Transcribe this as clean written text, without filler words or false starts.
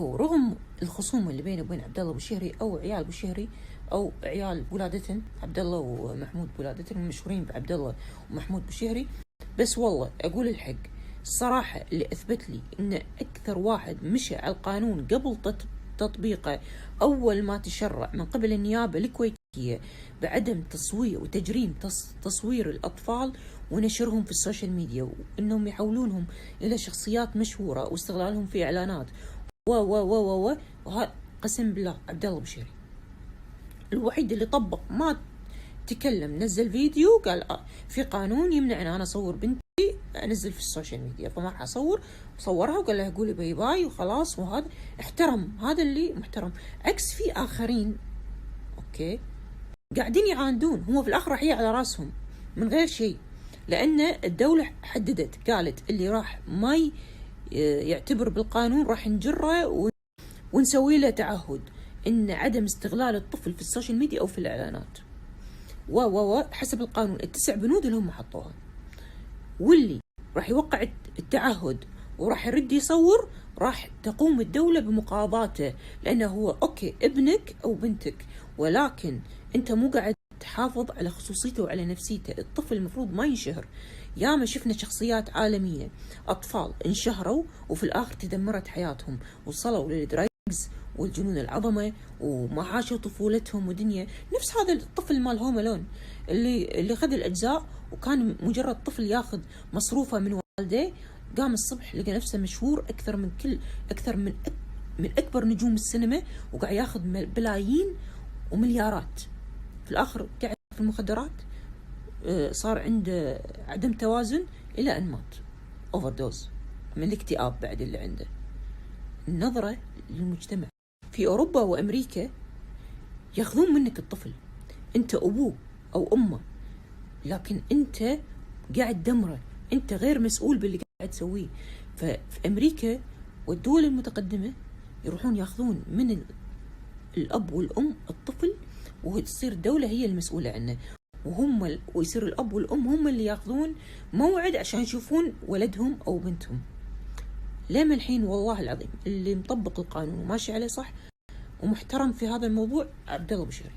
ورغم الخصومة اللي بينه وبين عبد الله بوشهري أو عيال بوشهري أو عيال بولادتن عبد الله ومحمود بولادتن المشهورين بعبد الله ومحمود بوشهري، بس والله أقول الحق الصراحة اللي أثبت لي إن أكثر واحد مشى على القانون قبل تطبيقه أول ما تشرع من قبل النيابة الكويتية بعدم تصوير وتجريم تصوير الأطفال ونشرهم في السوشيال ميديا، وإنهم يحولونهم إلى شخصيات مشهورة واستغلالهم في إعلانات وهذا قسم بالله عبد الله بوشهري الوحيد اللي طبق، ما تكلم، نزل فيديو قال في قانون يمنع ان انا اصور بنتي انزل في السوشيال ميديا، فما راح اصور. صورها وقال لها قولي باي باي وخلاص. وهذا احترم، هذا اللي محترم. عكس في اخرين اوكي قاعدين يعاندون، هم في الاخر راح على راسهم من غير شيء، لان الدولة حددت قالت اللي راح ما يعتبر بالقانون راح نجره ونسوي له تعهد ان عدم استغلال الطفل في السوشيال ميديا او في الاعلانات حسب القانون. ال9 بنود اللي هم حطوها، واللي راح يوقع التعهد وراح يرد يصور راح تقوم الدولة بمقاضاته، لانه هو اوكي ابنك او بنتك، ولكن انت مو قاعد تحافظ على خصوصيته وعلى نفسيته. الطفل المفروض ما ينشهر. ياما شفنا شخصيات عالمية اطفال انشهروا وفي الاخر تدمرت حياتهم وصلوا للدراجز والجنون العظمة وما عاشوا طفولتهم ودنيا. نفس هذا الطفل مال هوم ألون اللي خذ الأجزاء وكان مجرد طفل ياخذ مصروفه من والديه، قام الصبح لقى نفسه مشهور أكثر من أكبر نجوم السينما، وقاعد ياخذ بلايين ومليارات. في الآخر قاعد في المخدرات، صار عنده عدم توازن إلى أن مات أوفر دوز من الاكتئاب بعد اللي عنده. النظرة للمجتمع في أوروبا وأمريكا ياخذون منك الطفل، أنت أبوه أو أمه، لكن أنت قاعد دمره، أنت غير مسؤول باللي قاعد تسويه. ففي أمريكا والدول المتقدمة يروحون ياخذون من الأب والأم الطفل، وتصير الدولة هي المسؤولة عنه، ويصير الأب والأم هم اللي ياخذون موعد عشان يشوفون ولدهم أو بنتهم. لما الحين والله العظيم اللي مطبق القانون وماشي عليه صح ومحترم في هذا الموضوع عبد الله بوشهري.